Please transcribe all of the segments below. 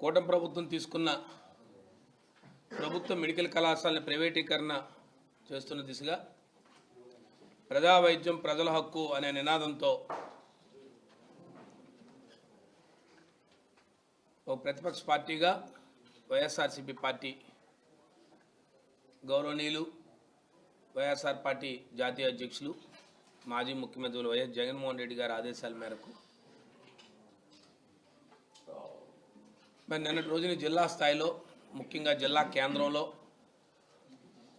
కూటమి ప్రభుత్వం తీసుకున్న ప్రభుత్వ మెడికల్ కళాశాలను ప్రైవేటీకరణ చేస్తున్న దిశగా ప్రజా వైద్యం ప్రజల హక్కు అనే నినాదంతో ఒక ప్రతిపక్ష పార్టీగా వైఎస్ఆర్సీపీ పార్టీ గౌరవనీయులు వైఎస్ఆర్ పార్టీ జాతీయ అధ్యక్షులు మాజీ ముఖ్యమంత్రులు వైఎస్ జగన్మోహన్ రెడ్డి గారి ఆదేశాల మేరకు మరి నిన్నటి రోజున జిల్లా స్థాయిలో ముఖ్యంగా జిల్లా కేంద్రంలో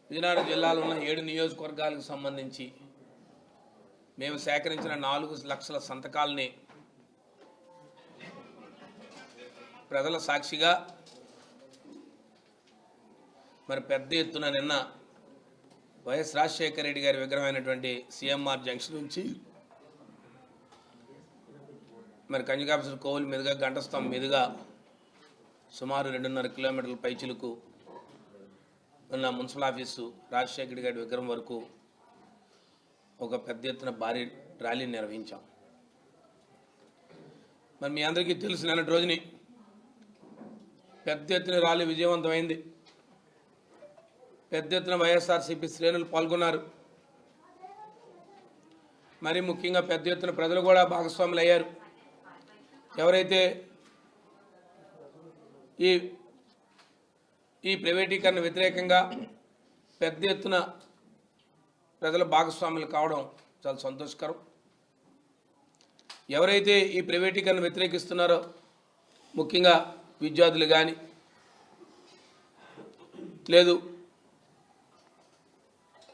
విజయనగరం జిల్లాలో ఉన్న 7 నియోజకవర్గాలకు సంబంధించి మేము సేకరించిన 4 లక్షల సంతకాలని ప్రజల సాక్షిగా మరి పెద్ద ఎత్తున నిన్న వైఎస్ రాజశేఖర రెడ్డి గారి విగ్రహమైనటువంటి సిఎంఆర్ జంక్షన్ నుంచి మరి కంజకాపేశ్వర కోవిల్ మీదుగా గంటస్తంభం మీదుగా సుమారు 2.5 కిలోమీటర్ల పైచిలకు ఉన్న మున్సిపల్ ఆఫీసు రాజశేఖర గారి విగ్రహం వరకు ఒక పెద్ద ఎత్తున భారీ ర్యాలీని నిర్వహించాం. మరి మీ అందరికీ తెలుసు నిన్నటి రోజుని పెద్ద ఎత్తున ర్యాలీ విజయవంతమైంది. పెద్ద ఎత్తున వైఎస్ఆర్సీపీ శ్రేణులు పాల్గొన్నారు. మరి ముఖ్యంగా పెద్ద ఎత్తున ప్రజలు కూడా భాగస్వాములు అయ్యారు. ఎవరైతే ఈ ప్రైవేటీకరణ వ్యతిరేకంగా పెద్ద ఎత్తున ప్రజల భాగస్వాములు కావడం చాలా సంతోషకరం. ఎవరైతే ఈ ప్రైవేటీకరణ వ్యతిరేకిస్తున్నారో ముఖ్యంగా విద్యార్థులు కానీ లేదు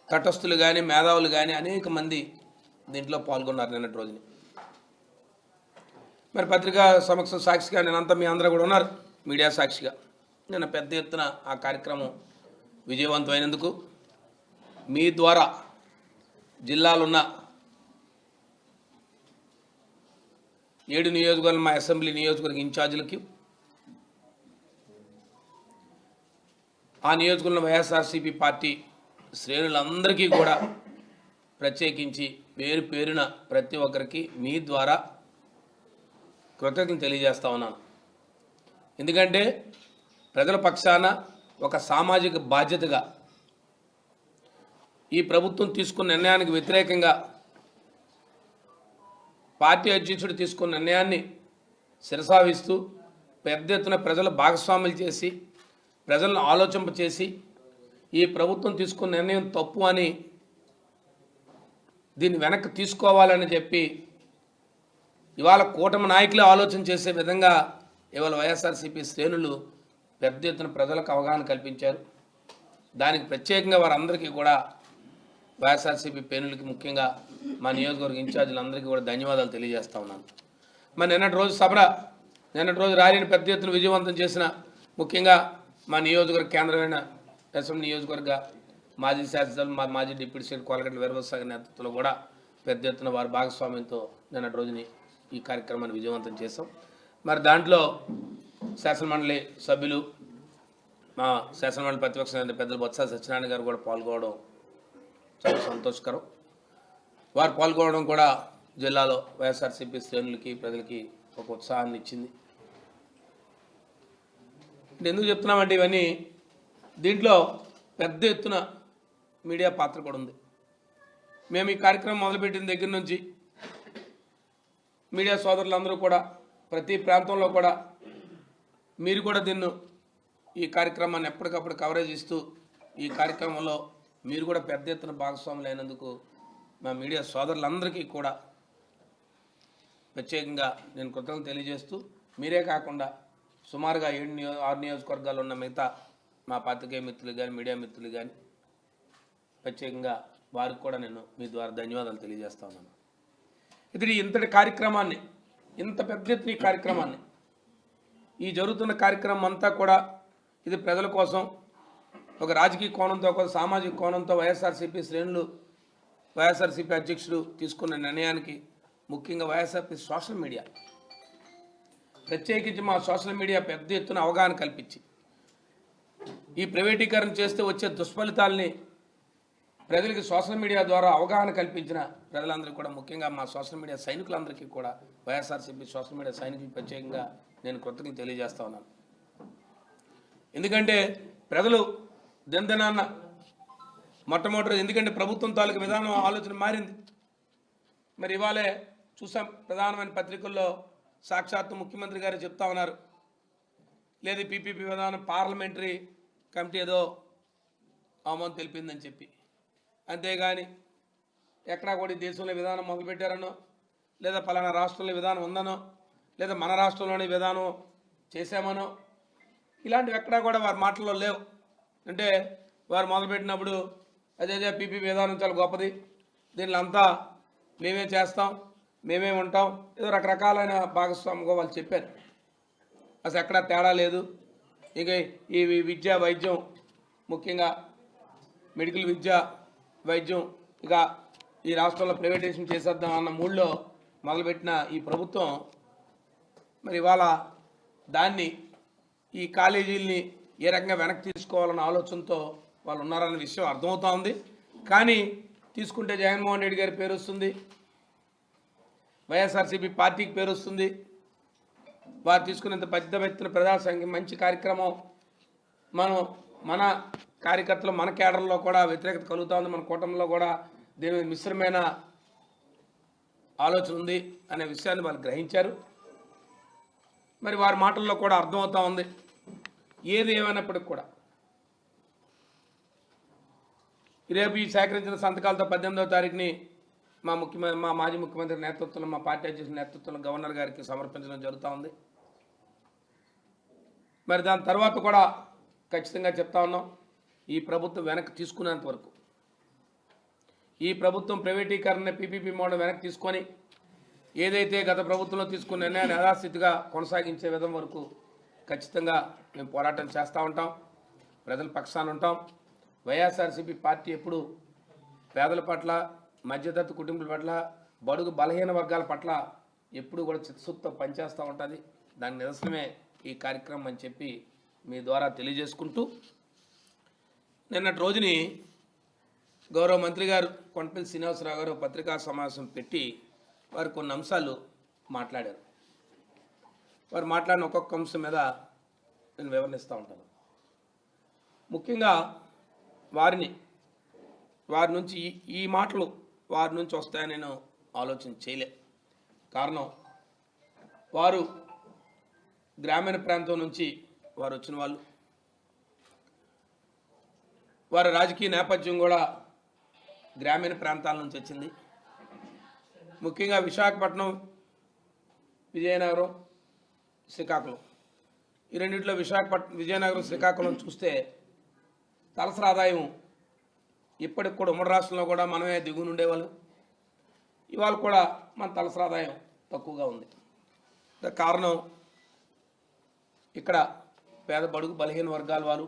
తటస్థులు కానీ మేధావులు కానీ అనేక మంది దీంట్లో పాల్గొన్నారు నిన్నటి రోజుని. మరి పత్రికా సమక్ష సాక్షిగా నేనంతా మీ అందరూ కూడా ఉన్నారు, మీడియా సాక్షిగా. నిన్న పెద్ద ఎత్తున ఆ కార్యక్రమం విజయవంతమైనందుకు మీ ద్వారా జిల్లాలున్న 7 నియోజకవర్గాల మా అసెంబ్లీ నియోజకవర్గ ఇన్ఛార్జీలకి, ఆ నియోజకవర్గంలో వైఎస్ఆర్సీపీ పార్టీ శ్రేణులందరికీ కూడా ప్రత్యేకించి పేరు పేరున ప్రతి ఒక్కరికి మీ ద్వారా కృతజ్ఞతలు తెలియజేస్తా ఉన్నాను. ఎందుకంటే ప్రజల పక్షాన ఒక సామాజిక బాధ్యతగా ఈ ప్రభుత్వం తీసుకున్న నిర్ణయానికి వ్యతిరేకంగా పార్టీ అధ్యక్షుడు తీసుకున్న నిర్ణయాన్ని శిరసావిస్తూ పెద్ద ఎత్తున ప్రజల భాగస్వాములు చేసి ప్రజలను ఆలోచింపచేసి ఈ ప్రభుత్వం తీసుకున్న నిర్ణయం తప్పు అని దీన్ని వెనక్కి తీసుకోవాలని చెప్పి ఇవాళ కూటమి నాయకులే ఆలోచన చేసే విధంగా ఇవాళ వైఎస్ఆర్సీపీ శ్రేణులు పెద్ద ఎత్తున ప్రజలకు అవగాహన కల్పించారు. దానికి ప్రత్యేకంగా వారందరికీ కూడా వైఎస్ఆర్సీపీ శ్రేణులకి ముఖ్యంగా మా నియోజకవర్గ ఇన్ఛార్జీలందరికీ కూడా ధన్యవాదాలు తెలియజేస్తా ఉన్నాను. మరి నిన్నటి రోజు ర్యాలీని పెద్ద ఎత్తున విజయవంతం చేసిన ముఖ్యంగా మా నియోజకవర్గ కేంద్రమైన అసెంబ్లీ నియోజకవర్గ మాజీ శాసనసభ్యులు మాజీ డిప్యూటీ స్పీకర్ కోలగట్ల వీరభద్రసాగర్ నేతృత్వంలో కూడా పెద్ద ఎత్తున వారి భాగస్వామ్యంతో నిన్నటి రోజుని ఈ కార్యక్రమాన్ని విజయవంతం చేశాం. మరి దాంట్లో శాసనమండలి సభ్యులు మా శాసనమండలి ప్రతిపక్ష నేత పెద్దలు బొత్స సత్యనారాయణ గారు కూడా పాల్గొనడం చాలా సంతోషకరం. వారు పాల్గొనడం కూడా జిల్లాలో వైఎస్ఆర్సీపీ శ్రేణులకి ప్రజలకి ఒక ఉత్సాహాన్ని ఇచ్చింది. ఎందుకు చెప్తున్నామంటే ఇవన్నీ దీంట్లో పెద్ద ఎత్తున మీడియా పాత్ర కూడా ఉంది. మేము ఈ కార్యక్రమం మొదలుపెట్టిన దగ్గర నుంచి మీడియా సోదరులందరూ కూడా ప్రతి ప్రాంతంలో కూడా మీరు కూడా ఈ కార్యక్రమాన్ని ఎప్పటికప్పుడు కవరేజ్ ఇస్తూ ఈ కార్యక్రమంలో మీరు కూడా పెద్ద ఎత్తున భాగస్వాములు అయినందుకు మా మీడియా సోదరులందరికీ కూడా ప్రత్యేకంగా నేను కృతజ్ఞతలు తెలియజేస్తూ, మీరే కాకుండా సుమారుగా 6 నియోజకవర్గాలు ఉన్న మిగతా మా పాత్రికేయ మిత్రులు కానీ మీడియా మిత్రులు కానీ ప్రత్యేకంగా వారికి కూడా నేను మీ ద్వారా ధన్యవాదాలు తెలియజేస్తా ఉన్నాను. ఇంతటి కార్యక్రమాన్ని, ఇంత పెద్ద ఎత్తున ఈ కార్యక్రమాన్ని, ఈ జరుగుతున్న కార్యక్రమం అంతా కూడా ఇది ప్రజల కోసం ఒక రాజకీయ కోణంతో ఒక సామాజిక కోణంతో వైఎస్ఆర్సీపీ శ్రేణులు వైఎస్ఆర్సీపీ అధ్యక్షుడు తీసుకున్న నిర్ణయానికి ముఖ్యంగా వైఎస్ఆర్సీపీ సోషల్ మీడియా ప్రత్యేకించి మా సోషల్ మీడియా పెద్ద ఎత్తున అవగాహన కల్పించి ఈ ప్రైవేటీకరణ చేస్తే వచ్చే దుష్ఫలితాలని ప్రజలకు సోషల్ మీడియా ద్వారా అవగాహన కల్పించిన ప్రజలందరికీ కూడా ముఖ్యంగా మా సోషల్ మీడియా సైనికులందరికీ కూడా వైఎస్ఆర్సీపీ సోషల్ మీడియా సైనికులకు ప్రత్యేకంగా నేను కృతజ్ఞతలు తెలియజేస్తా ఉన్నాను. ఎందుకంటే ప్రజలు దినదినాన్న మొట్టమొదటి, ఎందుకంటే ప్రభుత్వం తాలూకు విధానం ఆలోచన మారింది. మరి ఇవాళే చూసాం ప్రధానమైన పత్రికల్లో సాక్షాత్తు ముఖ్యమంత్రి గారు చెప్తా ఉన్నారు, లేదు పీపీపీ విధానం పార్లమెంటరీ కమిటీ ఏదో ఆమోదం తెలిపిందని చెప్పి. అంతేగాని ఎక్కడా కూడా ఈ దేశంలో విధానం మొదలుపెట్టారనో, లేదా పలానా రాష్ట్రంలో విధానం ఉందనో, లేదా మన రాష్ట్రంలోని విధానం చేశామనో ఇలాంటివి ఎక్కడా కూడా వారి మాటల్లో లేవు. అంటే వారు మొదలుపెట్టినప్పుడు అదే పీపీ విధానం చాలా గొప్పది, దీనిలో అంతా మేమే చేస్తాం, మేమే ఉంటాం, ఏదో రకరకాలైన భాగస్వామిగా వాళ్ళు చెప్పారు. అసలు ఎక్కడా తేడా లేదు. ఇక ఈ విద్య వైద్యం, ముఖ్యంగా మెడికల్ విద్య వైద్యం ఇక ఈ రాష్ట్రంలో ప్రైవేటైజేషన్ చేసేద్దాం అన్న మూడ్లో మొదలుపెట్టిన ఈ ప్రభుత్వం మరి ఇవాళ దాన్ని ఈ కాలేజీలని ఏ రకంగా వెనక్కి తీసుకోవాలన్న ఆలోచనతో వాళ్ళు ఉన్నారన్న విషయం అర్థమవుతా ఉంది. కానీ తీసుకుంటే జగన్మోహన్ రెడ్డి గారి పేరు వస్తుంది, వైఎస్ఆర్సీపీ పార్టీకి పేరు వస్తుంది. వారు తీసుకునేంత పెద్ద ఎత్తున ప్రజాసంఖ్య మంచి కార్యక్రమం, మన కార్యకర్తలు మన కేడర్లో కూడా వ్యతిరేకత కలుగుతూ ఉంది, మన కూటమిలో కూడా దీని మీద మిశ్రమైన ఆలోచన ఉంది అనే విషయాన్ని వాళ్ళు గ్రహించారు. మరి వారి మాటల్లో కూడా అర్థమవుతూ ఉంది. ఏది ఏమైనప్పటికి కూడా రేపు ఈ సేకరించిన సంతకాలతో 18వ తారీఖుని మా మాజీ ముఖ్యమంత్రి నేతృత్వంలో, మా పార్టీ అధ్యక్షుల నేతృత్వంలో గవర్నర్ గారికి సమర్పించడం జరుగుతూ ఉంది. మరి దాని తర్వాత కూడా ఖచ్చితంగా చెప్తా ఉన్నాం, ఈ ప్రభుత్వం వెనక్కి తీసుకునేంత వరకు, ఈ ప్రభుత్వం ప్రైవేటీకరణ పీపీపీ మోడల్ వెనక్కి తీసుకొని ఏదైతే గత ప్రభుత్వంలో తీసుకున్న నిర్ణయాన్ని యథాస్థితిగా కొనసాగించే విధం వరకు ఖచ్చితంగా మేము పోరాటం చేస్తూ ఉంటాం, ప్రజల పక్షాన ఉంటాం. వైఎస్ఆర్సీపీ పార్టీ ఎప్పుడు పేదల పట్ల, మధ్యతరగతి కుటుంబాల పట్ల, బడుగు బలహీన వర్గాల పట్ల ఎప్పుడు కూడా చిత్తశుద్ధితో పనిచేస్తూ ఉంటుంది. దాని నిదర్శనమే ఈ కార్యక్రమం అని చెప్పి మీ ద్వారా తెలియజేసుకుంటూ, నిన్నటి రోజుని గౌరవ మంత్రి గారు కొండపల్లి శ్రీనివాసరావు గారు పత్రికా సమావేశం పెట్టి వారు కొన్ని అంశాలు మాట్లాడారు. వారు మాట్లాడిన ఒక్కొక్క అంశం మీద నేను వివరణిస్తూ ఉంటాను. ముఖ్యంగా వారి నుంచి ఈ మాటలు వారి నుంచి వస్తాయని నేను ఆలోచన చేయలే. కారణం, వారు గ్రామీణ ప్రాంతం నుంచి వారు వచ్చిన వాళ్ళు, వారి రాజకీయ నేపథ్యం కూడా గ్రామీణ ప్రాంతాల నుంచి వచ్చింది. ముఖ్యంగా విశాఖపట్నం, విజయనగరం, శ్రీకాకుళం, ఈ రెండింటిలో విజయనగరం, శ్రీకాకుళం చూస్తే తలసరి ఆదాయం ఇప్పటికి కూడా ఉమ్మడి రాష్ట్రంలో కూడా మనమే దిగుని ఉండేవాళ్ళు. ఇవాళ కూడా మన తలసరి ఆదాయం తక్కువగా ఉంది. కారణం, ఇక్కడ పేద బడుగు బలహీన వర్గాల వారు,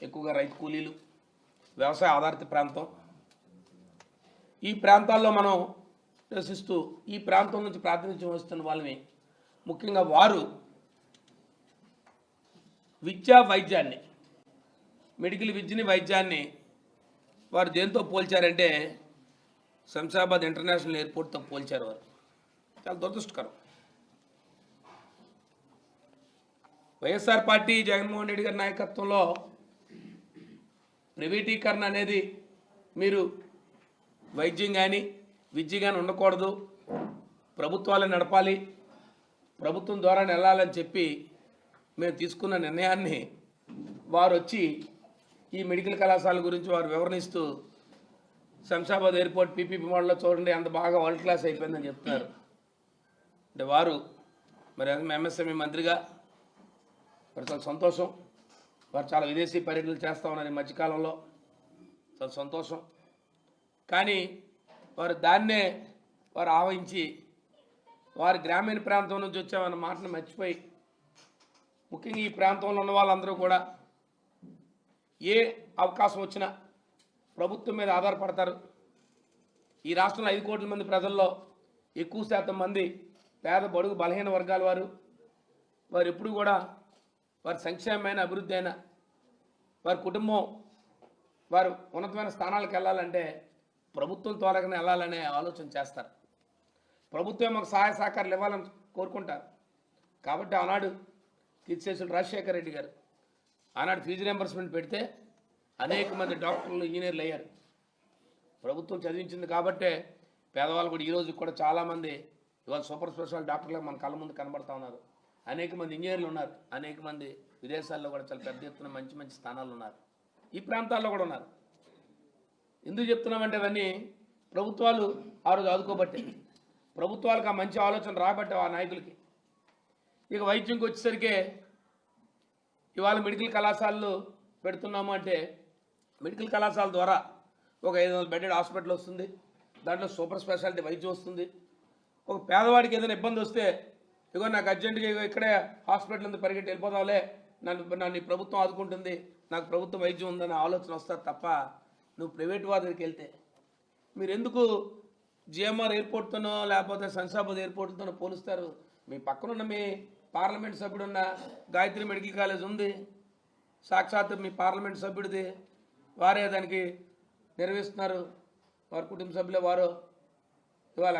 ఎక్కువగా రైతు కూలీలు, వ్యవసాయ ఆధారిత ప్రాంతం, ఈ ప్రాంతాల్లో మనం నివసిస్తూ ఈ ప్రాంతం నుంచి ప్రాతినిధ్యం వస్తున్న వాళ్ళని, ముఖ్యంగా వారు విద్యా వైద్యాన్ని, మెడికల్ విద్యని వైద్యాన్ని వారు దేంతో పోల్చారంటే శంషాబాద్ ఇంటర్నేషనల్ ఎయిర్పోర్ట్తో పోల్చారు. వారు చాలా దురదృష్టకరం. వైఎస్ఆర్ పార్టీ జగన్మోహన్ రెడ్డి గారి నాయకత్వంలో ప్రైవేటీకరణ అనేది, మీరు వైద్యం కానీ విద్య కానీ ఉండకూడదు, ప్రభుత్వాలే నడపాలి, ప్రభుత్వం ద్వారా వెళ్ళాలని చెప్పి మేము తీసుకున్న నిర్ణయాన్ని వారు వచ్చి ఈ మెడికల్ కళాశాల గురించి వారు వివరణిస్తూ శంషాబాద్ ఎయిర్పోర్ట్ పీపీపీ మోడల్లో చూడండి అంత బాగా వరల్డ్ క్లాస్ అయిపోయిందని చెప్తున్నారు. అంటే వారు మరి ఎంఎస్ఎంఈ మంత్రిగా వారు చాలా సంతోషం. వారు చాలా విదేశీ పర్యటనలు చేస్తూ ఉన్నారు ఈ మధ్యకాలంలో, చాలా సంతోషం. కానీ వారు దాన్నే వారు ఆవహించి వారి గ్రామీణ ప్రాంతం నుంచి వచ్చామన్న మాటను మర్చిపోయి, ముఖ్యంగా ఈ ప్రాంతంలో ఉన్న వాళ్ళందరూ కూడా ఏ అవకాశం వచ్చినా ప్రభుత్వం మీద ఆధారపడతారు. ఈ రాష్ట్రంలో 5 కోట్ల మంది ప్రజల్లో ఎక్కువ శాతం మంది పేద బడుగు బలహీన వర్గాల వారు ఎప్పుడు కూడా వారి సంక్షేమమైన, అభివృద్ధి అయినా, వారి కుటుంబం వారు ఉన్నతమైన స్థానాలకు వెళ్ళాలంటే ప్రభుత్వం ద్వారానే వెళ్ళాలనే ఆలోచన చేస్తారు. ప్రభుత్వం మాకు సహాయ సహకారాలు ఇవ్వాలని కోరుకుంటారు. కాబట్టి ఆనాడు కీర్తిశేషులు రాజశేఖర రెడ్డి గారు ఆనాడు ఫీజు రియంబర్స్మెంట్ పెడితే అనేక మంది డాక్టర్లు ఇంజనీర్లు అయ్యారు. ప్రభుత్వం చదివించింది కాబట్టే పేదవాళ్ళు కూడా ఈరోజు కూడా చాలామంది ఇవాళ సూపర్ స్పెషాలిటీ డాక్టర్లు మన కళ్ళ ముందు కనబడుతూ ఉన్నారు. అనేక మంది ఇంజనీర్లు ఉన్నారు. అనేక మంది విదేశాల్లో కూడా చాలా పెద్ద ఎత్తున మంచి మంచి స్థానాలు ఉన్నారు. ఈ ప్రాంతాల్లో కూడా ఉన్నారు. ఎందుకు చెప్తున్నామంటే అవన్నీ ప్రభుత్వాలు ఆ రోజు ఆదుకోబట్టే, ప్రభుత్వాలకు ఆ మంచి ఆలోచన రాబట్టే ఆ నాయకులకి. ఇక వైద్యంకి వచ్చేసరికి ఇవాళ మెడికల్ కళాశాలలు పెడుతున్నాము అంటే మెడికల్ కళాశాల ద్వారా ఒక 500 బెడెడ్ హాస్పిటల్ వస్తుంది. దాంట్లో సూపర్ స్పెషాలిటీ వైద్యం వస్తుంది. ఒక పేదవాడికి ఏదైనా ఇబ్బంది వస్తే ఇగో నాకు అర్జెంటుగా ఇక్కడే హాస్పిటల్ ఉంది, పరిగెట్టి వెళ్ళిపోదాంలే, నన్ను ఈ ప్రభుత్వం ఆదుకుంటుంది, నాకు ప్రభుత్వ వైద్యం ఉందనే ఆలోచన వస్తుంది తప్ప నువ్వు ప్రైవేట్ వారి దగ్గరికి వెళ్తే మీరు ఎందుకు జిఎంఆర్ ఎయిర్పోర్ట్తోనో లేకపోతే శంషాబాద్ ఎయిర్పోర్ట్తోనో పోలుస్తారు? మీ పక్కనున్న మీ పార్లమెంట్ సభ్యుడున్న గాయత్రి మెడికల్ కాలేజ్ ఉంది, సాక్షాత్ మీ పార్లమెంట్ సభ్యుడిది, వారే దానికి నిర్వహిస్తున్నారు, వారి కుటుంబ సభ్యులే వారు. ఇవాళ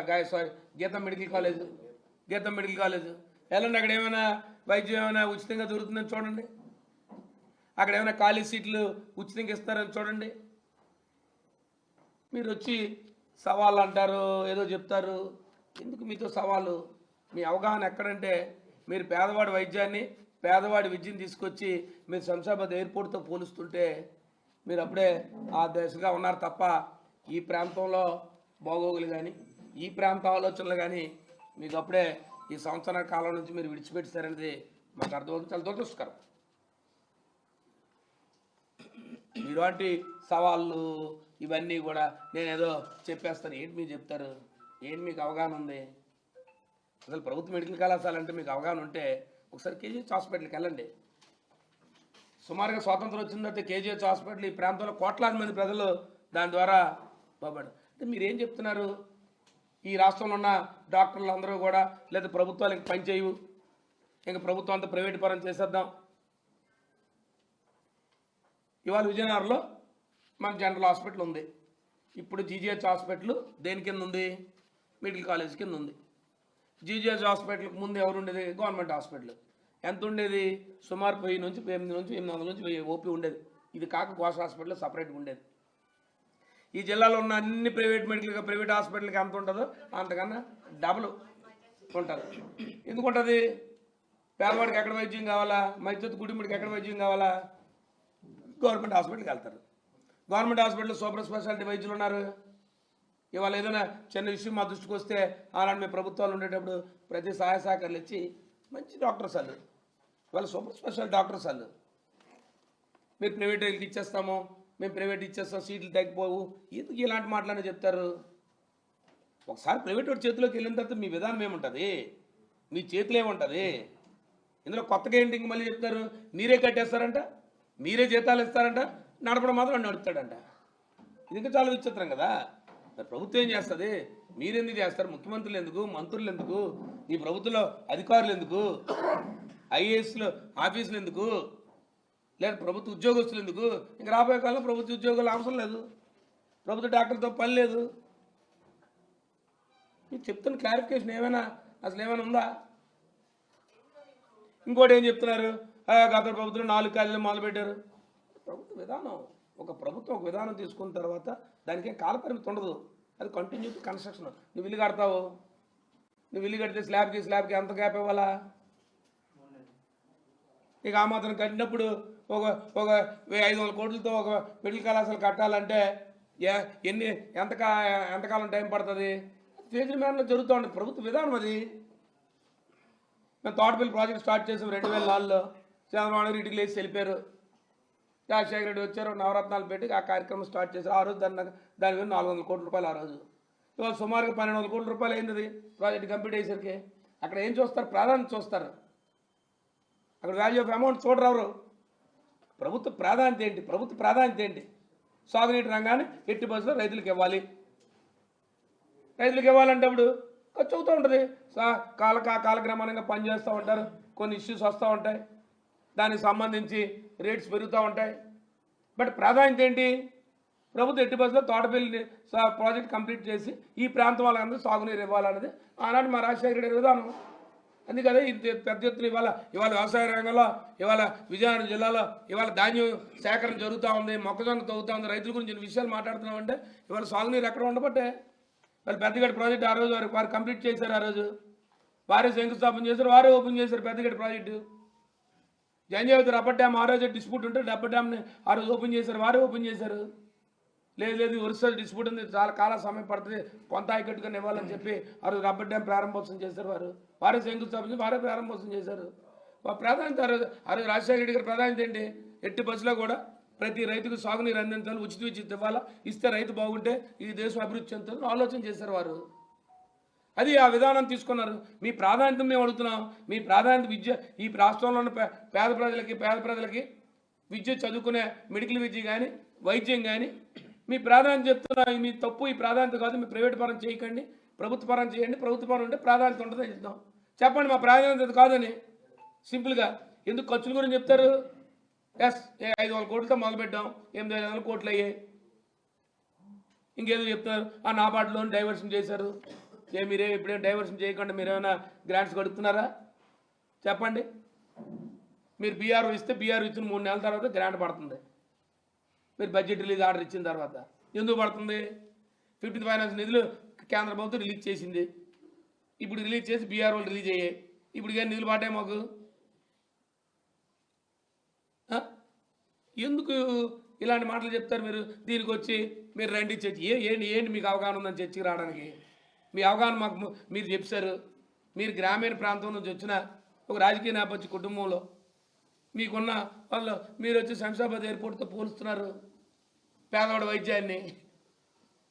గీతం మెడికల్ కాలేజ్ వెళ్ళండి, అక్కడ ఏమైనా వైద్యం ఏమైనా ఉచితంగా దొరుకుతుందని చూడండి, అక్కడ ఏమైనా ఖాళీ సీట్లు ఉచితంగా ఇస్తారని చూడండి. మీరు వచ్చి సవాళ్ళు అంటారు, ఏదో చెప్తారు. ఎందుకు మీతో సవాలు? మీ అవగాహన ఎక్కడంటే మీరు పేదవాడి వైద్యాన్ని పేదవాడి విద్యను తీసుకొచ్చి మీరు శంషాబాద్ ఎయిర్పోర్ట్తో పోలుస్తుంటే మీరు అప్పుడే ఆ దశగా ఉన్నారు తప్ప ఈ ప్రాంతంలో బాగోగులు కానీ ఈ ప్రాంత ఆలోచనలు కానీ మీకు అప్పుడే ఈ సంవత్సరాల కాలం నుంచి మీరు విడిచిపెట్టారనేది మాకు అర్థమవుతుంది. చాలా దురదృష్టకరం. ఇలాంటి సవాళ్ళు ఇవన్నీ కూడా నేనేదో చెప్పేస్తాను. ఏంటి మీరు చెప్తారు? ఏంటి మీకు అవగాహన ఉంది? అసలు ప్రభుత్వ మెడికల్ కళాశాల అంటే మీకు అవగాహన ఉంటే ఒకసారి కేజీహెచ్ హాస్పిటల్కి వెళ్ళండి. సుమారుగా స్వాతంత్రం వచ్చిన తర్వాత కేజీహెచ్ హాస్పిటల్ ఈ ప్రాంతంలో కోట్లాది మంది ప్రజలు దాని ద్వారా బాబడు. అంటే మీరేం చెప్తున్నారు? ఈ రాష్ట్రంలో ఉన్న డాక్టర్లు అందరూ కూడా లేదా ప్రభుత్వాలు ఇంక పని చేయవు, ఇంక ప్రభుత్వం అంతా ప్రైవేట్ పరం చేసేద్దాం. ఇవాళ విజయనగరంలో మన జనరల్ హాస్పిటల్ ఉంది. ఇప్పుడు జీజీహెచ్ హాస్పిటల్ దేని కింద ఉంది? మెడికల్ కాలేజ్ కింద ఉంది. జీజీహెచ్ హాస్పిటల్కి ముందు ఎవరు ఉండేది? Government hospital. ఎంత ఉండేది? సుమారు 1000 నుంచి 800 నుంచి 1000 ఓపీ ఉండేది. ఇది కాక ఘోష హాస్పిటల్ సపరేట్గా ఉండేది. ఈ జిల్లాలో ఉన్న అన్ని ప్రైవేట్ హాస్పిటల్కి ఎంత ఉంటుందో అంతకన్నా డబుల్ ఉంటుంది. ఎందుకు ఉంటుంది? పేదవాడికి ఎక్కడ వైద్యం కావాలా, మధ్యతరగతి కుటుంబానికి ఎక్కడ వైద్యం కావాలా? గవర్నమెంట్ హాస్పిటల్కి వెళ్తారు. గవర్నమెంట్ హాస్పిటల్లో సూపర్ స్పెషాలిటీ వైద్యులు ఉన్నారు. ఇవాళ ఏదైనా చిన్న విషయం మా దృష్టికి వస్తే అలాంటి మేము ప్రభుత్వాలు ఉండేటప్పుడు ప్రతి సహాయ సహకారాలు ఇచ్చి మంచి డాక్టర్స్ వాళ్ళు, ఇవాళ సూపర్ స్పెషాలిటీ డాక్టర్స్ వాళ్ళు. మీరు ప్రైవేట్ ఇచ్చేస్తాము, మేము ప్రైవేట్ ఇచ్చేస్తాం, సీట్లు తగ్గిపోవు, ఎందుకు ఇలాంటి మాటలనే చెప్తారు? ఒకసారి ప్రైవేట్ వాడి చేతిలోకి వెళ్ళిన తర్వాత మీ విధానం ఏముంటుంది? మీ చేతిలో ఏముంటుంది? ఇందులో కొత్తగా ఏంటి ఇంక మళ్ళీ చెప్తారు? మీరే కట్టేస్తారంట, మీరే జీతాలు ఇస్తారంట, నడపడం మాత్రం నడుపుతాడంట. ఇది ఇంకా చాలా విచిత్రం కదా. మరి ప్రభుత్వం ఏం చేస్తుంది? మీరెందుకు చేస్తారు? ముఖ్యమంత్రులు ఎందుకు? మంత్రులు ఎందుకు? ఈ ప్రభుత్వంలో అధికారులు ఎందుకు? ఐఏఎస్లు ఆఫీసులు ఎందుకు? లేదా ప్రభుత్వ ఉద్యోగస్తులు ఎందుకు? ఇంకా రాబోయే కాలంలో ప్రభుత్వ ఉద్యోగాలు అవసరం లేదు, ప్రభుత్వ డాక్టర్తో పని లేదు. మీరు చెప్తున్న క్లారిఫికేషన్ అసలు ఏమైనా ఉందా? ఇంకోటి ఏం చెప్తున్నారు? గత ప్రభుత్వం 4 కాలేజీలు మొదలుపెట్టారు. ప్రభుత్వ విధానం, ఒక ప్రభుత్వం ఒక విధానం తీసుకున్న తర్వాత దానికి ఏం కాలపరిమితి ఉండదు. అది కంటిన్యూ కన్స్ట్రక్షన్. నువ్వు ఇల్లు కడతావు, నువ్వు ఇల్లు కడితే స్లాబ్కి ఎంత గ్యాప్ ఇవ్వాలా? ఇక ఆ మాత్రం కట్టినప్పుడు ఒక 500 కోట్లతో ఒక మెడికల్ కళాశాల కట్టాలంటే ఎంతకాలం టైం పడుతుంది? ఫేజ్ మ్యాన్లో జరుగుతూ ఉంటుంది ప్రభుత్వ విధానం. అది మేము తోటపల్లి ప్రాజెక్ట్ స్టార్ట్ చేసాం 2004లో. చంద్రబాబు నాయుడు ఇటుకలు వేసి వెళ్ళిపోయారు. రాజశేఖర రెడ్డి వచ్చారు, నవరత్నాలు పెట్టి ఆ కార్యక్రమం స్టార్ట్ చేశారు. ఆ రోజు దాని మీద 400 కోట్ల రూపాయలు ఆ రోజు. ఇవాళ సుమారుగా 1200 కోట్ల రూపాయలు అయింది ప్రాజెక్ట్ కంప్లీట్ అయ్యేసరికి. అక్కడ ఏం చూస్తారు? ప్రాధాన్యత చూస్తారు. అక్కడ వాల్యూ ఆఫ్ అమౌంట్ చూడరు ఎవరు. ప్రభుత్వ ప్రాధాన్యత ఏంటి? సాగునీటి రంగాన్ని ఎట్టి బస్సులో రైతులకు ఇవ్వాలంటే అప్పుడు ఖర్చు అవుతూ ఉంటుంది. కాలక్రమానంగా పనిచేస్తూ ఉంటారు, కొన్ని ఇష్యూస్ వస్తూ ఉంటాయి, దానికి సంబంధించి రేట్స్ పెరుగుతూ ఉంటాయి. బట్ ప్రాధాన్యత ఏంటి? ప్రభుత్వం ఎట్టి బస్సులో తోటపల్లి ప్రాజెక్ట్ కంప్లీట్ చేసి ఈ ప్రాంతం వాళ్ళందరూ సాగునీరు ఇవ్వాలన్నది ఆనాడు మా రాజశేఖర రెడ్డి విధానం. అందుకదే ఇది పెద్ద ఎత్తున ఇవాళ వ్యవసాయ రంగంలో ఇవాళ విజయనగరం జిల్లాలో ఇవాళ ధాన్యం సేకరణ జరుగుతూ ఉంది, మొక్కజొన్న తవ్వుతూ ఉంది, రైతుల గురించి విషయాలు మాట్లాడుతున్నామంటే ఇవాళ సాగునీరు ఎక్కడ ఉండబట్టే వాళ్ళు పెద్దగడ్డ ప్రాజెక్టు ఆ రోజు వారు కంప్లీట్ చేశారు. ఆ రోజు వారే శంకుస్థాపన చేశారు, వారే ఓపెన్ చేశారు Peddagadda project. Janjhavathi rubber dam ఆ రోజు డిస్ప్యూట్ ఉంటే రబ్బర్ డ్యామ్ని ఆ రోజు ఓపెన్ చేశారు, వారే ఓపెన్ చేశారు. లేదు ఒరిస్సా డిస్ప్యూట్ ఉంది, చాలా కాల సమయం పడుతుంది, కొంత ఆయకట్టుగా ఇవ్వాలని చెప్పి ఆ రోజు రబ్బర్ డ్యామ్ ప్రారంభోత్సవం చేశారు. వారే శంకుస్థాపన వారే ప్రారంభోత్సవం చేశారు. ప్రాధాన్యత ఆ రోజు రాజశేఖర రెడ్డి గారి ప్రాధాన్యత ఏంటి? ఎట్టి బస్సులో కూడా ప్రతి రైతుకు సాగునీరు అందించాలి, ఉచిత ఇవ్వాలా, ఇస్తే రైతు బాగుంటే ఈ దేశం అభివృద్ధి చెందుతుందని ఆలోచన చేశారు వారు. అది ఆ విధానం తీసుకున్నారు. మీ ప్రాధాన్యత మేము అడుగుతున్నాం. మీ ప్రాధాన్యత విద్య, ఈ రాష్ట్రంలో ఉన్న పేద ప్రజలకి విద్య చదువుకునే మెడికల్ విద్య కానీ వైద్యం కానీ మీ ప్రాధాన్యత చెప్తున్నా. మీ తప్పు, ఈ ప్రాధాన్యత కాదు, మీ ప్రైవేట్ పరం చేయకండి, ప్రభుత్వ పరం చేయండి. ప్రభుత్వ పరం ఉంటే ప్రాధాన్యత ఉంటుందని చెప్తాం. చెప్పండి మా ప్రాధాన్యత కాదని సింపుల్గా. ఎందుకు ఖర్చుల గురించి చెప్తారు? 500 కోట్లతో మొదలుపెట్టాం, 800 కోట్లు అయ్యాయి. ఇంకేదో చెప్తున్నారు, ఆ నాబార్డులో డైవర్షన్ చేశారు. మీరే ఇప్పుడేం డైవర్షన్ చేయకుండా మీరేమైనా గ్రాంట్స్ గడుపుతున్నారా? చెప్పండి. మీరు బీఆర్ఓ ఇస్తే బీఆర్ఓ ఇచ్చిన 3 నెలల తర్వాత గ్రాంట్ పడుతుంది. మీరు బడ్జెట్ రిలీజ్ ఆర్డర్ ఇచ్చిన తర్వాత ఎందుకు పడుతుంది? 15th ఫైనాన్స్ నిధులు కేంద్ర ప్రభుత్వం రిలీజ్ చేసింది. ఇప్పుడు రిలీజ్ చేసి బీఆర్ఓలు రిలీజ్ అయ్యాయి. ఇప్పుడు కానీ నిధులు పడ్డాయి మాకు. ఎందుకు ఇలాంటి మాటలు చెప్తారు మీరు? దీనికి వచ్చి మీరు రండి చర్చి. ఏంటి మీకు అవగాహన ఉందని చర్చికి రావడానికి? మీ అవగాహన మాకు మీరు చెప్పారు. మీరు గ్రామీణ ప్రాంతం నుంచి వచ్చిన ఒక రాజకీయ నేపథ్య కుటుంబంలో మీకున్న వాళ్ళు మీరు వచ్చి శంషాబాద్ ఎయిర్పోర్ట్తో పోలుస్తున్నారు పేదవాడి వైద్యాన్ని.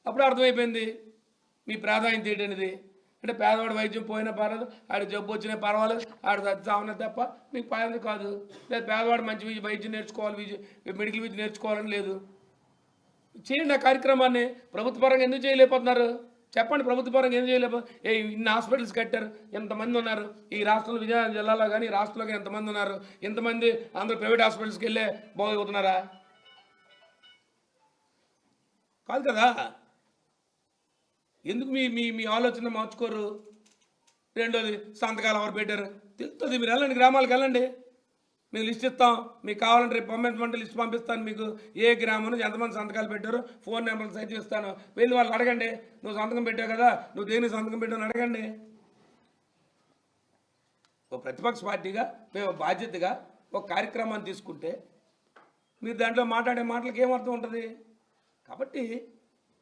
అప్పుడు అర్థమైపోయింది మీ ప్రాధాన్యత ఏంటనేది. అంటే పేదవాడి వైద్యం పోయినా పర్వాలేదు, ఆడ జబ్బు వచ్చినా పర్వాలేదు, ఆడ చావనే తప్ప మీకు పర్వాలేదు కాదు. లేదు పేదవాడు మంచి వైద్యం నేర్చుకోవాలి, మెడికల్ విద్య నేర్చుకోవాలని లేదు. చేయండి ఆ కార్యక్రమాన్ని. ప్రభుత్వ పరంగా ఎందుకు చేయలేకపోతున్నారు? చెప్పండి. ప్రభుత్వ పరంగా ఏం చేయలేకపోతే ఇన్ని హాస్పిటల్స్ కట్టారు, ఎంతమంది ఉన్నారు ఈ రాష్ట్రంలో, విజయనగరం జిల్లాలో కానీ రాష్ట్రంలో కానీ ఎంతమంది ఉన్నారు? ఎంతమంది అందరూ ప్రైవేట్ హాస్పిటల్స్కి వెళ్ళే బాగవుతున్నారా? కాదు కదా. ఎందుకు మీ ఆలోచన మార్చుకోరు? రెండోది, సంతకాలు ఎవరు పెట్టారు తెలుస్తుంది. మీరు వెళ్ళండి, గ్రామాలకు వెళ్ళండి, మేము లిస్ట్ ఇస్తాం. మీకు కావాలంటే రేపు పంపించమంటే లిస్ట్ పంపిస్తాను. మీకు ఏ గ్రామం ఎంతమంది సంతకాలు పెట్టారో ఫోన్ నెంబర్లు సైతం ఇస్తాను. వెళ్ళి వాళ్ళు అడగండి, నువ్వు సంతకం పెట్టావు కదా, నువ్వు దేనికి సంతకం పెట్టావు అడగండి. ఒక ప్రతిపక్ష పార్టీగా మేము బాధ్యతగా ఒక కార్యక్రమాన్ని తీసుకుంటే మీరు దాంట్లో మాట్లాడే మాటలకు ఏమర్థం ఉంటుంది? కాబట్టి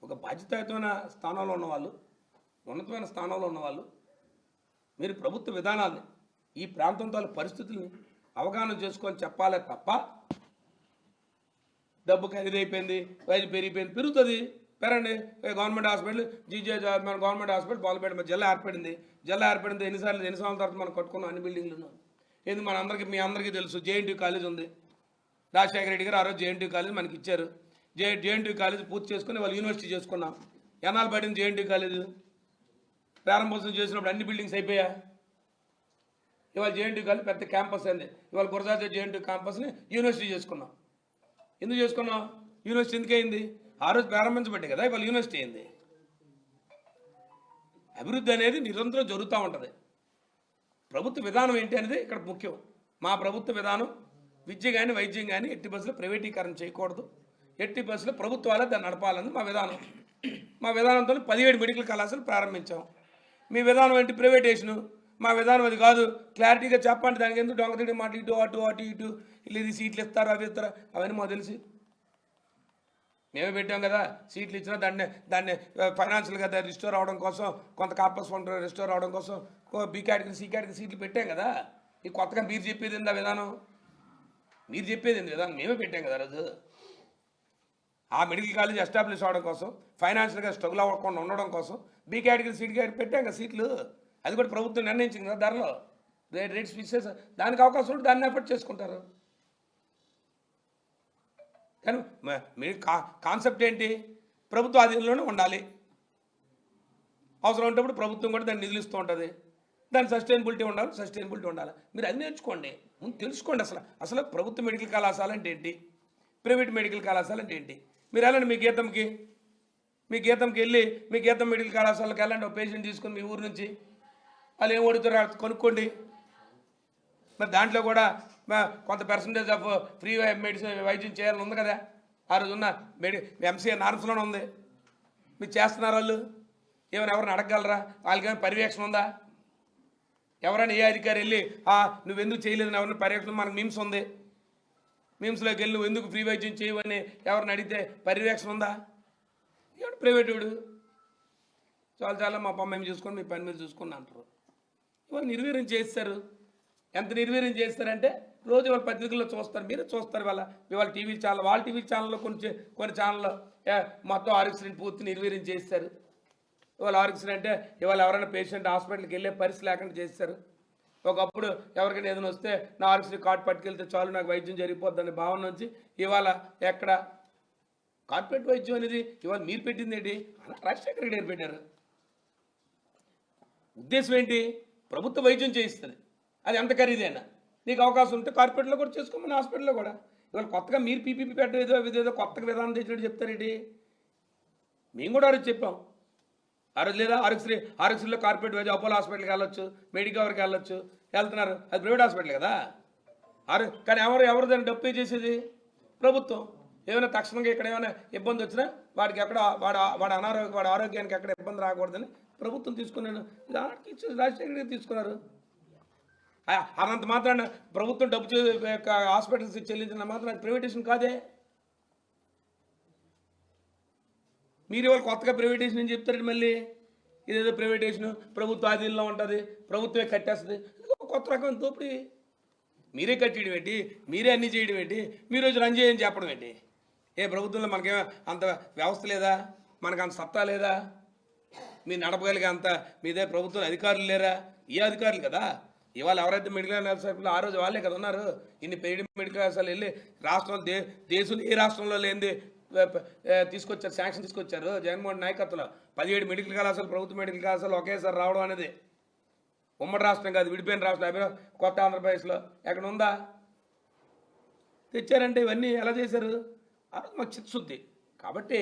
ఒక బాధ్యతాయుతమైన స్థానంలో ఉన్నవాళ్ళు, ఉన్నతమైన స్థానంలో ఉన్నవాళ్ళు మీరు ప్రభుత్వ విధానాన్ని, ఈ ప్రాంతంతో పరిస్థితుల్ని అవగాహన చేసుకొని చెప్పాలే తప్ప డబ్బు ఖరీదైపోయింది, వయసు పెరుగుతుంది. పెరండి. గవర్నమెంట్ హాస్పిటల్ మన గవర్నమెంట్ హాస్పిటల్ బాగుపెట్టి జిల్లా ఏర్పడింది. ఎన్ని సంవత్సరాల తర్వాత మనం కట్టుకున్నాం అన్ని బిల్డింగ్లు. ఏంది మీ అందరికీ తెలుసు, జేఎన్టీ కాలేజ్ ఉంది. రాజశేఖర రెడ్డి గారు ఆ రోజు జేఎన్టీ కాలేజ్ మనకి ఇచ్చారు. జేఎన్టీ కాలేజ్ పూర్తి చేసుకుని వాళ్ళు యూనివర్సిటీ చేసుకున్నాం. ఎన్నాళ్ళు పడింది జేఎన్టీ కాలేజ్ ప్రారంభోత్సవం చేసినప్పుడు? అన్ని బిల్డింగ్స్ అయిపోయా. ఇవాళ జేఎన్టీ కాలేజ్ పెద్ద క్యాంపస్ అయింది. ఇవాళ గురజాత జేఎన్టీ క్యాంపస్ని యూనివర్సిటీ చేసుకున్నాం. ఎందుకు చేసుకున్నాం? యూనివర్సిటీ ఎందుకు అయింది? ఆ రోజు ప్రారంభించబట్టే కదా ఇవాళ యూనివర్సిటీ అయింది. అభివృద్ధి అనేది నిరంతరం జరుగుతూ ఉంటుంది. ప్రభుత్వ విధానం ఏంటి అనేది ఇక్కడ ముఖ్యం. మా ప్రభుత్వ విధానం విద్య కానీ వైద్యం కానీ ఎట్టి బస్సులో ప్రైవేటీకరణ చేయకూడదు, ఎట్టి బస్సులో ప్రభుత్వాలే దాన్ని నడపాలని మా విధానం. మా విధానంతో 17 మెడికల్ కళాశాలలు ప్రారంభించాం. మీ విధానం ఏంటి? ప్రైవేటేషను. మా విధానం అది కాదు. క్లారిటీగా చెప్పండి. దానికి ఎందుకు దొంగతిడి మాట ఇటు అటు ఇది సీట్లు ఇస్తారు అవి ఇస్తారు అవన్నీ మాకు తెలిసి మేమే పెట్టాం కదా. సీట్లు ఇచ్చినా దాన్ని ఫైనాన్షియల్గా రిస్టోర్ అవడం కోసం, కొంత కాపస్ ఫండ్ రిస్టోర్ అవడం కోసం బి కేటగిరీ సి కేటగిరీ సీట్లు పెట్టాం కదా. ఈ కొత్తగా మీరు చెప్పేది ఏంది ఆ విధానం? మీరు చెప్పేది ఏంది విధానం? మేమే పెట్టాం కదా రోజు. ఆ మెడికల్ కాలేజ్ ఎస్టాబ్లిష్ అవ్వడం కోసం, ఫైనాన్షియల్గా స్ట్రగుల్ అవ్వకుండా ఉండడం కోసం బి కేటగిరీ సి కేటగిరీ పెట్టాం కదా సీట్లు. అది కూడా ప్రభుత్వం నిర్ణయించింది కదా. ధరలో రేట్స్ ఫిక్స్ చేసి దానికి అవకాశం ఉంటే దాన్ని ఎఫర్ట్ చేసుకుంటారు. కానీ మీ కాన్సెప్ట్ ఏంటి? ప్రభుత్వ ఆధీనంలోనే ఉండాలి, అవసరం ఉన్నప్పుడు ప్రభుత్వం కూడా దాన్ని నిధులు ఇస్తూ ఉంటుంది, దాని సస్టైనబిలిటీ ఉండాలి. మీరు అది నేర్చుకోండి, ముందు తెలుసుకోండి. అసలు ప్రభుత్వ మెడికల్ కళాశాల అంటే ఏంటి, ప్రైవేట్ మెడికల్ కళాశాల అంటే ఏంటి. మీరు వెళ్ళండి మీ గీతంకి వెళ్ళి మీ గీతం మెడికల్ కళాశాలకు వెళ్ళండి. ఒక పేషెంట్ తీసుకొని మీ ఊరు నుంచి వాళ్ళు ఏం అడుగుతారు కొనుక్కోండి. మరి దాంట్లో కూడా కొంత పర్సంటేజ్ ఆఫ్ ఫ్రీ మెడిసిన్ వైద్యం చేయాలని ఉంది కదా. ఆ రోజు ఉన్న ఎంసీఏ నార్మ్స్లోనే ఉంది. మీరు చేస్తున్నారు. వాళ్ళు ఏమైనా ఎవరిని అడగగలరా? వాళ్ళకేమైనా పర్యవేక్షణ ఉందా? ఎవరైనా ఏ అధికారి వెళ్ళి నువ్వెందుకు చేయలేదు ఎవరిని పర్యవేక్షణ? మనకు మీమ్స్ ఉంది. మీమ్స్లోకి వెళ్ళి నువ్వు ఎందుకు ఫ్రీ వైద్యం చేయవని ఎవరిని అడిగితే పర్యవేక్షణ ఉందా? ఏమిటి ప్రైవేట్ వాడు చాలా మా పని మేము చూసుకొని మీ పని మీరు చూసుకుని అంటారు. ఇవాళ నిర్వీర్యం చేస్తారు. ఎంత నిర్వీర్యం చేస్తారంటే రోజు వాళ్ళ పత్రికల్లో చూస్తారు, మీరే చూస్తారు. ఇవాళ టీవీ ఛానల్, వాళ్ళ టీవీ ఛానల్లో కొన్ని ఛానల్లో మొత్తం ఆరోగ్యశ్రీని పూర్తి నిర్వీర్యం చేస్తారు. ఇవాళ ఆరోగ్యశ్రీ అంటే ఇవాళ ఎవరైనా పేషెంట్ హాస్పిటల్కి వెళ్ళే పరిస్థితి లేకుండా చేస్తారు. ఒకప్పుడు ఎవరికైనా ఏదైనా వస్తే నా ఆరోగ్యశ్రీ కార్డు పట్టుకెళ్తే చాలు నాకు వైద్యం జరిగిపోద్దనే భావన నుంచి ఇవాళ ఎక్కడ కార్పొరేట్ వైద్యం అనేది ఇవాళ మీరు పెట్టింది ఏంటి? రాజశేఖర రెడ్డి గారు పెట్టారు. ఉద్దేశం ఏంటి? ప్రభుత్వ వైద్యం చేయిస్తుంది. అది ఎంత ఖరీదైనా నీకు అవకాశం ఉంటే కార్పొరేట్లో కూడా చేసుకోమని, హాస్పిటల్లో కూడా. ఇవాళ కొత్తగా మీరు పీపీపీ పెట్టడం ఏదో కొత్తగా విధానం తెచ్చినట్టు చెప్తారేంటి? మేము కూడా ఆ రోజు చెప్పాం. ఆ రోజు లేదా ఆరోగ్యశ్రీలో కార్పొరేట్ వైద్యం అపోలో హాస్పిటల్కి వెళ్ళొచ్చు, మెడికవర్కి వెళ్ళొచ్చు, వెళ్తున్నారు. అది ప్రైవేట్ హాస్పిటల్ కదా. కానీ ఎవరు దాన్ని డబ్బు పే చేసేది? ప్రభుత్వం. ఏమైనా తక్షణంగా ఇక్కడ ఏమైనా ఇబ్బంది వచ్చినా వాడికి ఎక్కడ వాడి ఆరోగ్యానికి ఎక్కడ ఇబ్బంది రాకూడదని ప్రభుత్వం తీసుకున్నాను. రాజశేఖర రెడ్డి తీసుకున్నారు. అనంత మాత్రాన ప్రభుత్వం డబ్బు హాస్పిటల్స్ చెల్లించిన మాత్రం అది ప్రైవేటేషన్ కాదే. మీరు ఇవాళ కొత్తగా ప్రైవేటేషన్ అని చెప్తారండి. మళ్ళీ ఇదేదో ప్రైవేటేషన్ ప్రభుత్వ ఆధీనంలో ఉంటుంది, ప్రభుత్వమే కట్టేస్తుంది. కొత్త రకం దోపిడీ. మీరే కట్టేయడం ఏంటి? మీరే అన్నీ చేయడం ఏంటి? మీరు రోజు రన్ చేయని చెప్పడం ఏంటి? ఏ ప్రభుత్వంలో మనకేమో అంత వ్యవస్థ లేదా? మనకు అంత సత్తా లేదా? మీరు నడపగలిగే అంత మీదే ప్రభుత్వం అధికారులు లేరా? ఏ అధికారులు కదా. ఇవాళ ఎవరైతే మెడికల్ కళాశాలలో ఆ రోజు వాళ్ళే కదా ఉన్నారు. ఇన్ని పెయిడ్ మెడికల్ కళాశాలలు వెళ్ళి రాష్ట్రంలో దేశంలో ఏ రాష్ట్రంలో లేనిది తీసుకొచ్చారు, శాంక్షన్ తీసుకొచ్చారు జగన్మోహన్ నాయకత్వంలో. 17 మెడికల్ కళాశాలలు, ప్రభుత్వ మెడికల్ కళాశాలలు ఒకేసారి రావడం అనేది ఉమ్మడి రాష్ట్రం కాదు, విడిపోయిన రాష్ట్రం. కొత్త ఆంధ్రప్రదేశ్లో ఎక్కడ ఉందా? తెచ్చారంటే ఇవన్నీ ఎలా చేశారు? ఆ రోజు మాకు చిత్తశుద్ధి. కాబట్టి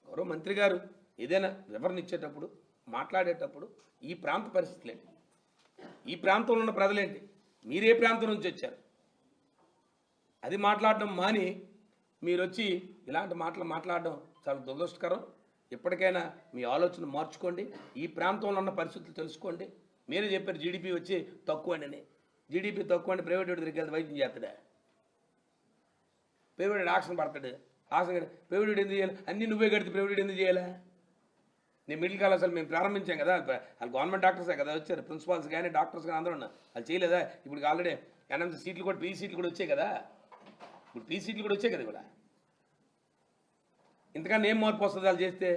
గౌరవ మంత్రి గారు ఏదైనా వివరణ ఇచ్చేటప్పుడు, మాట్లాడేటప్పుడు ఈ ప్రాంత పరిస్థితులేంటి, ఈ ప్రాంతంలో ఉన్న ప్రజలేంటి, మీరు ఏ ప్రాంతం నుంచి వచ్చారు అది మాట్లాడడం మాని మీరు వచ్చి ఇలాంటి మాటలు మాట్లాడడం చాలా దురదృష్టకరం. ఎప్పటికైనా మీ ఆలోచన మార్చుకోండి. ఈ ప్రాంతంలో ఉన్న పరిస్థితులు తెలుసుకోండి. మీరే చెప్పారు జీడిపి వచ్చి తక్కువ అని. జీడిపి తక్కువ అంటే ప్రైవేట్ దగ్గరికి వెళ్తే వైద్యం చేస్తాడా? ప్రైవేట్ ఆక్షన్ పడతాడు. ఆక్షన్ ప్రైవేట్ ఎందుకు చేయాలి? అన్నీ నువ్వే కడితే ప్రైవేట్ ఎందుకు చేయాలా? నేను మిడిల్ కళాశాల మేము ప్రారంభించాం కదా, వాళ్ళు గవర్నమెంట్ డాక్టర్సే కదా వచ్చారు. ప్రిన్సిపాల్స్ కానీ డాక్టర్స్ కానీ అందరూ ఉన్నారు. వాళ్ళు చేయలేదా? ఇప్పుడు ఆల్రెడీ ఎన్ఎంసీ సీట్లు కూడా, పీజీ సీట్లు కూడా వచ్చాయి కదా. ఇప్పుడు పీజీ సీట్లు కూడా వచ్చాయి కదా. కూడా ఇంతకన్నా ఏం మార్పు వస్తుంది వాళ్ళు చేస్తే?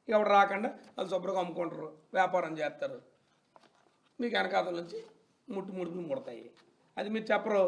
ఎవరు రాకుండా వాళ్ళు శుభ్రంగా అమ్ముకుంటారు, వ్యాపారం చేస్తారు. మీకు వెనకాతల నుంచి ముట్టుముడుకుని ముడతాయి. అది మీరు చెప్పరు.